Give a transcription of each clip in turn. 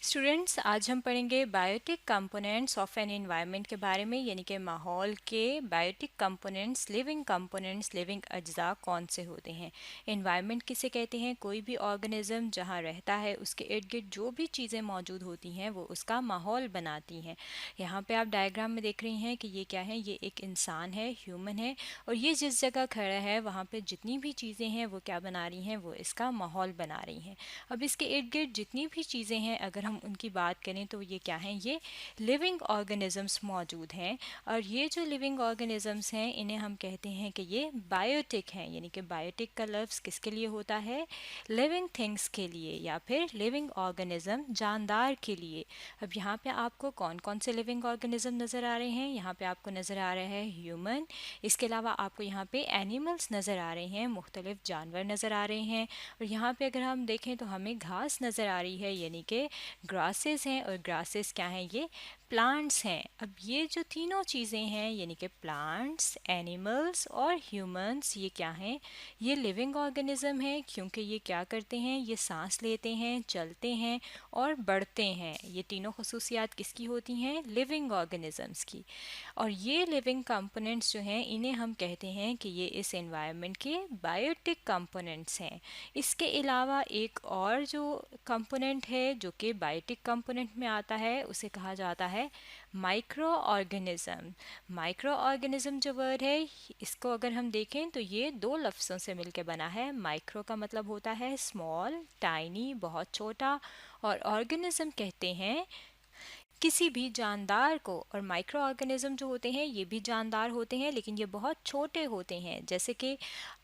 Students, आज हम पढ़ेंगे biotic components of an environment के बारे में, यानी कि माहौल के बायोटिक कंपोनेंट्स, लिविंग अज्जा कौन से होते हैं। एनवायरनमेंट किसे कहते हैं? कोई भी ऑर्गेनिज्म जहाँ रहता है उसके इर्द गिर्द जो भी चीज़ें मौजूद होती हैं वो उसका माहौल बनाती हैं। यहाँ पे आप डायग्राम में देख रही हैं कि ये क्या है। ये एक इंसान है, ह्यूमन है, और ये जिस जगह खड़ा है वहाँ पे जितनी भी चीज़ें हैं वो क्या बना रही हैं, वो इसका माहौल बना रही हैं। अब इसके इर्द गिर्द जितनी भी चीज़ें हैं अगर हम उनकी बात करें तो ये क्या हैं? ये लिविंग ऑर्गेनिजम्स मौजूद हैं। और ये जो लिविंग ऑर्गेनिजम्स हैं इन्हें हम कहते हैं कि ये बायोटिक हैं, यानी कि बायोटिक का लफ्ज़ किसके लिए होता है? लिविंग थिंग्स के लिए या फिर लिविंग ऑर्गेनिज्म, जानदार के लिए। अब यहाँ पे आपको कौन कौन से लिविंग ऑर्गेनिज्म नज़र आ रहे हैं? यहाँ पे आपको नज़र आ रहा है ह्यूमन। इसके अलावा आपको यहाँ पे एनिमल्स नज़र आ रहे हैं, मुख्तलिफ जानवर नज़र आ रहे हैं। और यहाँ पे अगर हम देखें तो हमें घास नज़र आ रही है, यानी कि ग्रासेस हैं। और ग्रासेस क्या हैं? ये प्लांट्स हैं। अब ये जो तीनों चीज़ें हैं, यानी कि प्लांट्स, एनिमल्स और ह्यूमंस, ये क्या हैं? ये लिविंग ऑर्गेनिज्म है, क्योंकि ये क्या करते हैं? ये सांस लेते हैं, चलते हैं और बढ़ते हैं। ये तीनों खसूसियात किसकी होती हैं? लिविंग ऑर्गेनिजम्स की। और ये लिविंग कंपोनेंट्स जो हैं इन्हें हम कहते हैं कि ये इस एनवायरनमेंट के बायोटिक कंपोनेंट्स हैं। इसके अलावा एक और जो कंपोनेंट है जो कि बायोटिक कंपोनेंट में आता है उसे कहा जाता है माइक्रो ऑर्गेनिज्म। माइक्रो ऑर्गेनिज्म जो वर्ड है इसको अगर हम देखें तो ये दो लफ्ज़ों से मिलकर बना है। माइक्रो का मतलब होता है स्मॉल, टाइनी, बहुत छोटा, और ऑर्गेनिज्म कहते हैं किसी भी जानदार को। और माइक्रो ऑर्गेनिज्म जो होते हैं ये भी जानदार होते हैं, लेकिन ये बहुत छोटे होते हैं। जैसे कि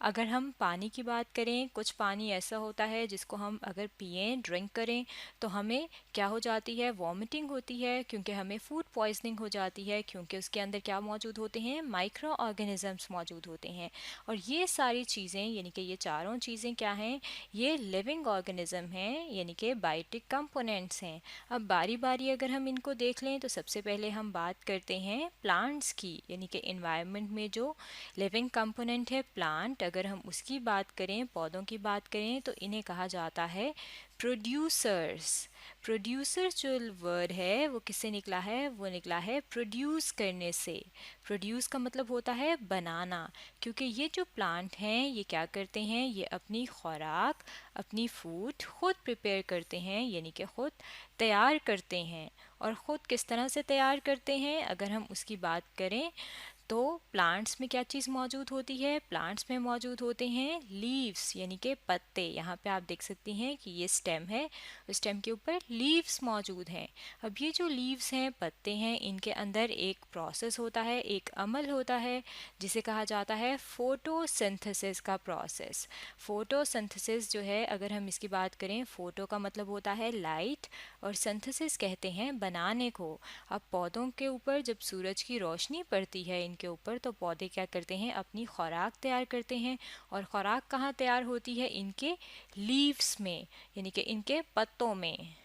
अगर हम पानी की बात करें, कुछ पानी ऐसा होता है जिसको हम अगर पिएं, ड्रिंक करें, तो हमें क्या हो जाती है? वॉमिटिंग होती है, क्योंकि हमें फूड पॉइजनिंग हो जाती है, क्योंकि उसके अंदर क्या मौजूद होते हैं? माइक्रो ऑर्गेनिजम्स मौजूद होते हैं। और ये सारी चीज़ें, यानी कि ये चारों चीज़ें क्या हैं? ये लिविंग ऑर्गेनिज्म हैं, यानी कि बायोटिक कंपोनेंट्स हैं। अब बारी बारी अगर हम इनको देख लें तो सबसे पहले हम बात करते हैं प्लांट्स की, यानी कि एनवायरनमेंट में जो लिविंग कंपोनेंट है प्लांट, अगर हम उसकी बात करें, पौधों की बात करें, तो इन्हें कहा जाता है प्रोड्यूसर्स। प्रोड्यूसर्स जो वर्ड है वो किससे निकला है? वो निकला है प्रोड्यूस करने से। प्रोड्यूस का मतलब होता है बनाना, क्योंकि ये जो प्लांट हैं ये क्या करते हैं? ये अपनी खुराक, अपनी फूड खुद प्रिपेयर करते हैं, यानी कि खुद तैयार करते हैं। और ख़ुद किस तरह से तैयार करते हैं अगर हम उसकी बात करें तो प्लांट्स में क्या चीज़ मौजूद होती है? प्लांट्स में मौजूद होते हैं लीव्स, यानी कि पत्ते। यहाँ पे आप देख सकती हैं कि ये स्टेम है, स्टेम के ऊपर लीव्स मौजूद हैं। अब ये जो लीव्स हैं, पत्ते हैं, इनके अंदर एक प्रोसेस होता है, एक अमल होता है जिसे कहा जाता है फोटोसिंथेसिस का प्रोसेस। फोटोसिंथेसिस जो है अगर हम इसकी बात करें, फोटो का मतलब होता है लाइट और सिंथेसिस कहते हैं बनाने को। अब पौधों के ऊपर जब सूरज की रोशनी पड़ती है इनके ऊपर, तो पौधे क्या करते हैं? अपनी खुराक तैयार करते हैं। और खुराक कहाँ तैयार होती है? इनके लीव्स में, यानी कि इनके पत्तों में।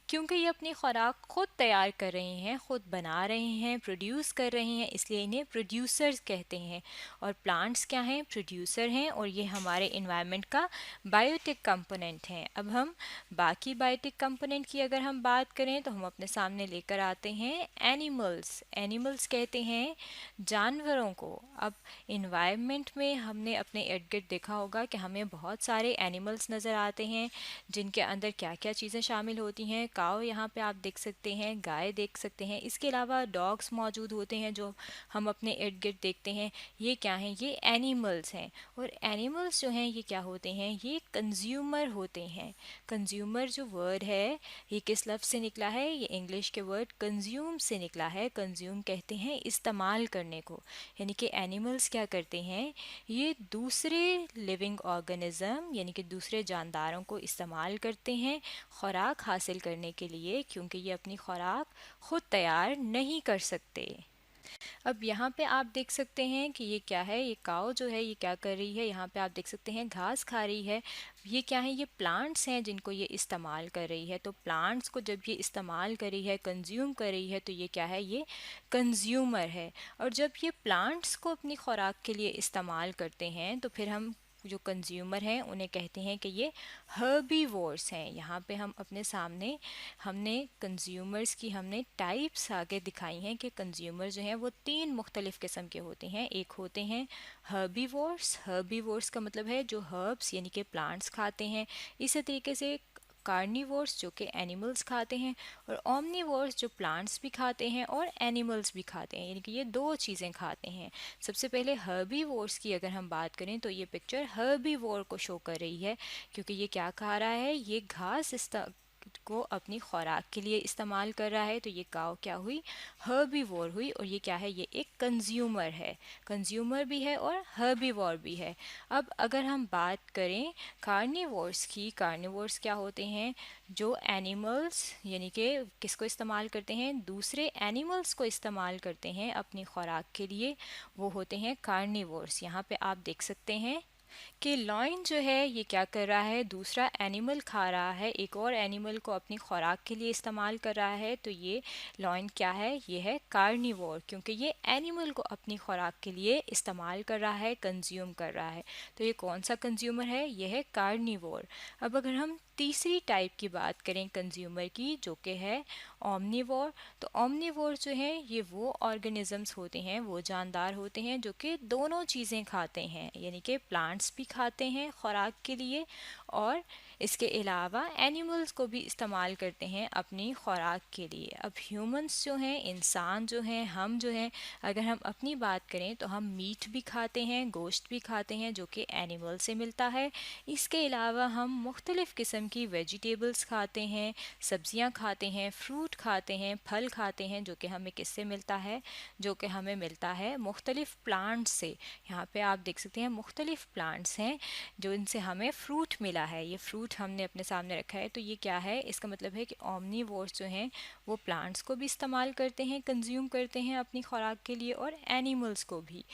क्योंकि ये अपनी खुराक खुद तैयार कर रहे हैं, खुद बना रहे हैं, प्रोड्यूस कर रहे हैं, इसलिए इन्हें प्रोड्यूसर्स कहते हैं। और प्लांट्स क्या हैं? प्रोड्यूसर हैं, और ये हमारे इन्वायरमेंट का बायोटिक कंपोनेंट हैं। अब हम बाकी बायोटिक कंपोनेंट की अगर हम बात करें तो हम अपने सामने लेकर आते हैं एनिमल्स। एनिमल्स कहते हैं जानवरों को। अब इन्वायरमेंट में हमने अपने इर्द गिर्द देखा होगा कि हमें बहुत सारे एनिमल्स नज़र आते हैं जिनके अंदर क्या क्या चीज़ें शामिल होती हैं। काऊ यहाँ पे आप देख सकते हैं, गाय देख सकते हैं, इसके अलावा डॉग्स मौजूद होते हैं जो हम अपने इर्द गिर्द देखते हैं। ये क्या हैं? ये एनिमल्स हैं। और एनिमल्स जो हैं ये क्या होते हैं? ये कंज्यूमर होते हैं। कंज्यूमर जो वर्ड है ये किस लफ्ज़ से निकला है? ये इंग्लिश के वर्ड कंज्यूम से निकला है। कंज्यूम कहते हैं इस्तेमाल करने को, यानी कि एनिमल्स क्या करते हैं? ये दूसरे लिविंग ऑर्गेनिज्म, यानी कि दूसरे जानदारों को इस्तेमाल करते हैं खुराक हासिल करने के लिए, क्योंकि ये अपनी खुराक खुद तैयार नहीं कर सकते। अब यहाँ पे आप देख सकते हैं कि ये क्या है? ये काऊ जो है ये क्या कर रही है? यहाँ पे आप देख सकते हैं घास खा रही है। ये क्या है? ये प्लांट्स हैं जिनको ये इस्तेमाल कर रही है। तो प्लांट्स को जब ये इस्तेमाल कर रही है, कंज्यूम कर रही है, तो ये क्या है? ये कंज्यूमर है। और जब ये प्लांट्स को अपनी खुराक के लिए इस्तेमाल करते हैं तो फिर हम जो कंज्यूमर हैं उन्हें कहते हैं कि ये हर्बीवोर्स हैं। यहाँ पे हम अपने सामने हमने कंज्यूमर्स की हमने टाइप्स आगे दिखाई हैं कि कंज्यूमर जो हैं वो 3 मुख्तलिफ़ किस्म के होते हैं। एक होते हैं हर्बीवोर्स। हर्बीवोर्स का मतलब है जो हर्ब्स यानी कि प्लांट्स खाते हैं। इसी तरीके से कार्निवोर्स जो कि एनिमल्स खाते हैं, और ओमनिवोर्स जो प्लांट्स भी खाते हैं और एनिमल्स भी खाते हैं, यानी कि ये दो चीज़ें खाते हैं। सबसे पहले हर्बीवोर्स की अगर हम बात करें तो ये पिक्चर हर्बीवोर को शो कर रही है, क्योंकि ये क्या खा रहा है, ये घास को अपनी खुराक के लिए इस्तेमाल कर रहा है। तो ये काऊ क्या हुई, हर्बीवोर हुई। और ये क्या है, ये एक कंज्यूमर है, कंज्यूमर भी है और हर्बीवोर भी है। अब अगर हम बात करें कार्निवोर्स की, कार्निवोर्स क्या होते हैं, जो एनिमल्स यानी कि किसको इस्तेमाल करते हैं, दूसरे एनिमल्स को इस्तेमाल करते हैं अपनी खुराक के लिए, वो होते हैं कार्निवोर्स। यहाँ पे आप देख सकते हैं कि लॉयन जो है ये क्या कर रहा है, दूसरा एनिमल खा रहा है, एक और एनिमल को अपनी खुराक के लिए इस्तेमाल कर रहा है। तो ये लॉयन क्या है, ये है कार्निवोर, क्योंकि ये एनिमल को अपनी खुराक के लिए इस्तेमाल कर रहा है, कंज्यूम कर रहा है। तो ये कौन सा कंज्यूमर है, ये है कार्निवोर। अब अगर हम तीसरी टाइप की बात करें कंज्यूमर की, जो कि है ओमनिवोर, तो ओमनिवोर जो है ये वो ऑर्गेनिजम्स होते हैं, वो जानदार होते हैं जो कि दोनों चीज़ें खाते हैं, यानी कि प्लांट्स भी खाते हैं खुराक के लिए, और इसके अलावा एनिमल्स को भी इस्तेमाल करते हैं अपनी खुराक के लिए। अब ह्यूमंस जो हैं, इंसान जो हैं, हम जो हैं, अगर हम अपनी बात करें तो हम मीट भी खाते हैं, गोश्त भी खाते हैं जो कि एनिमल से मिलता है। इसके अलावा हम मुख्तलिफ़ किस्म की वेजिटेबल्स खाते हैं, सब्जियां खाते हैं, फ्रूट खाते हैं, फल खाते हैं, जो कि हमें किससे मिलता है, जो कि हमें मिलता है मुख्तलिफ़ प्लांट्स से। यहाँ पे आप देख सकते हैं मुख्तलिफ़ प्लांट्स हैं जो इनसे हमें फ्रूट मिला है। ये फ्रूट हमने अपने सामने रखा है। तो ये क्या है, इसका मतलब है कि ओमनिवोर्स जो हैं वो प्लांट्स को भी इस्तेमाल करते हैं, कंज्यूम करते हैं अपनी खुराक के लिए, और एनिमल्स को भी।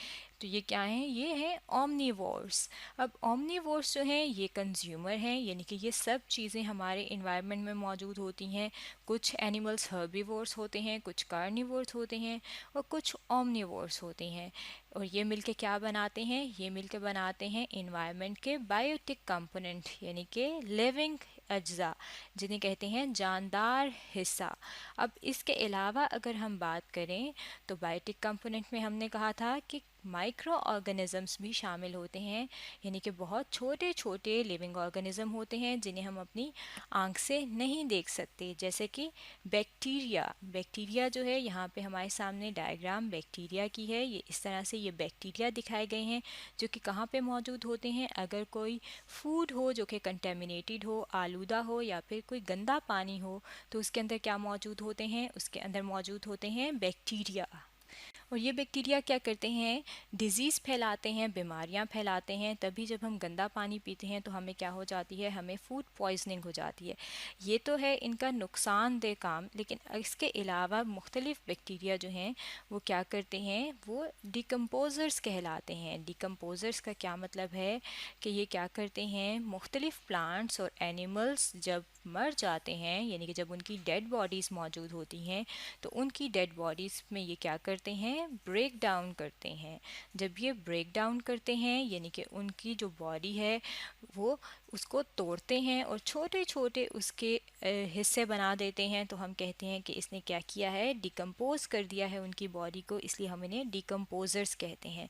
तो ये क्या है, ये है ओमनिवोर्स। अब ओमनिवोर्स जो हैं ये कंज्यूमर हैं, यानी कि ये सब चीज़ें हमारे इन्वायरमेंट में मौजूद होती हैं। कुछ एनिमल्स हर्बीवोर्स होते हैं, कुछ कार्निवोर्स होते हैं, और कुछ ओमनिवोर्स होते हैं। और ये मिलके क्या बनाते हैं, ये मिलके बनाते हैं इन्वायरमेंट के बायोटिक कंपोनेंट, यानी कि लिविंग अज्जा, जिन्हें कहते हैं जानदार हिस्सा। अब इसके अलावा अगर हम बात करें तो बायोटिक कंपोनेंट में हमने कहा था कि माइक्रो ऑर्गेनिजम्स भी शामिल होते हैं, यानी कि बहुत छोटे छोटे लिविंग ऑर्गेनिज्म होते हैं जिन्हें हम अपनी आंख से नहीं देख सकते, जैसे कि बैक्टीरिया। बैक्टीरिया जो है, यहाँ पे हमारे सामने डायग्राम बैक्टीरिया की है। ये इस तरह से ये बैक्टीरिया दिखाए गए हैं, जो कि कहाँ पे मौजूद होते हैं, अगर कोई फूड हो जो कि कंटेमिनेटेड हो, आलूदा हो, या फिर कोई गंदा पानी हो, तो उसके अंदर क्या मौजूद होते हैं, उसके अंदर मौजूद होते हैं बैक्टीरिया। और ये बैक्टीरिया क्या करते हैं, डिजीज़ फैलाते हैं, बीमारियां फैलाते हैं। तभी जब हम गंदा पानी पीते हैं तो हमें क्या हो जाती है, हमें फूड पॉइजनिंग हो जाती है। ये तो है इनका नुकसानदेह काम, लेकिन इसके अलावा मुख्तलिफ़ बैक्टीरिया जो हैं वो क्या करते हैं, वो डिकम्पोज़र्स कहलाते हैं। डिकम्पोज़र्स का क्या मतलब है कि ये क्या करते हैं, मुख्तलिफ़ प्लांट्स और एनिमल्स जब मर जाते हैं, यानी कि जब उनकी डेड बॉडीज़ मौजूद होती हैं, तो उनकी डेड बॉडीज़ में ये क्या करते हैं, ब्रेक डाउन करते हैं। जब ये ब्रेक डाउन करते हैं, यानी कि उनकी जो बॉडी है वो उसको तोड़ते हैं और छोटे छोटे उसके हिस्से बना देते हैं, तो हम कहते हैं कि इसने क्या किया है, डिकम्पोज कर दिया है उनकी बॉडी को, इसलिए हम इन्हें डिकम्पोजर्स कहते हैं।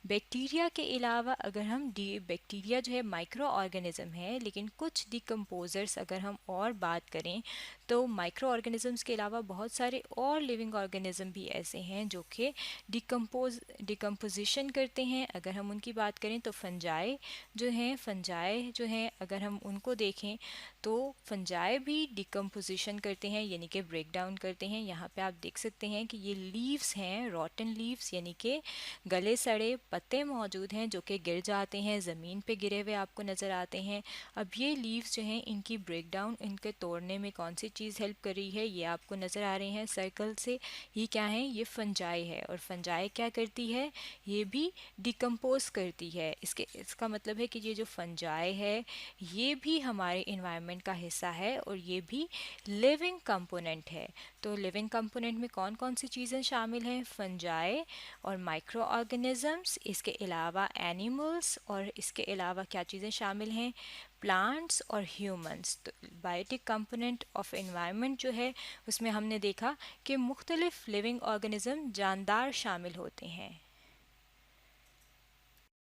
बैक्टीरिया के अलावा अगर हम बैक्टीरिया जो है माइक्रो ऑर्गेनिज्म है, लेकिन कुछ डिकम्पोजर्स अगर हम और बात करें तो माइक्रो ऑर्गेनिजम्स के अलावा बहुत सारे और लिविंग ऑर्गेनिज्म भी ऐसे हैं जो कि डिकम्पोजिशन करते हैं। अगर हम उनकी बात करें तो फंजाई जो हैं अगर हम उनको देखें तो फंजाई भी डिकम्पोजिशन करते हैं, यानी कि ब्रेक डाउन करते हैं। यहाँ पे आप देख सकते हैं कि ये लीव्स हैं, रॉटन लीव्स, यानी कि गले सड़े पत्ते मौजूद हैं जो कि गिर जाते हैं, ज़मीन पे गिरे हुए आपको नज़र आते हैं। अब ये लीव्स जो हैं इनकी ब्रेक डाउन, इनके तोड़ने में कौन सी चीज़ हेल्प कर रही है, ये आपको नज़र आ रहे हैं सर्कल से। ये क्या है, ये फंजाई है। और फंजाई क्या करती है, ये भी डिकम्पोज करती है। इसका मतलब है कि ये जो फंजाई है ये भी हमारे इन्वायरमेंट का हिस्सा है और ये भी लिविंग कंपोनेंट है। तो लिविंग कंपोनेंट में कौन कौन सी चीज़ें शामिल हैं? फंजाई और माइक्रो ऑर्गेनिजम्स, इसके अलावा एनिमल्स, और इसके अलावा क्या चीज़ें शामिल हैं? प्लांट्स और ह्यूमंस। तो बायोटिक कंपोनेंट ऑफ एनवायरनमेंट जो है उसमें हमने देखा कि मुख्तलिफ लिविंग ऑर्गेनिज्म जानदार शामिल होते हैं।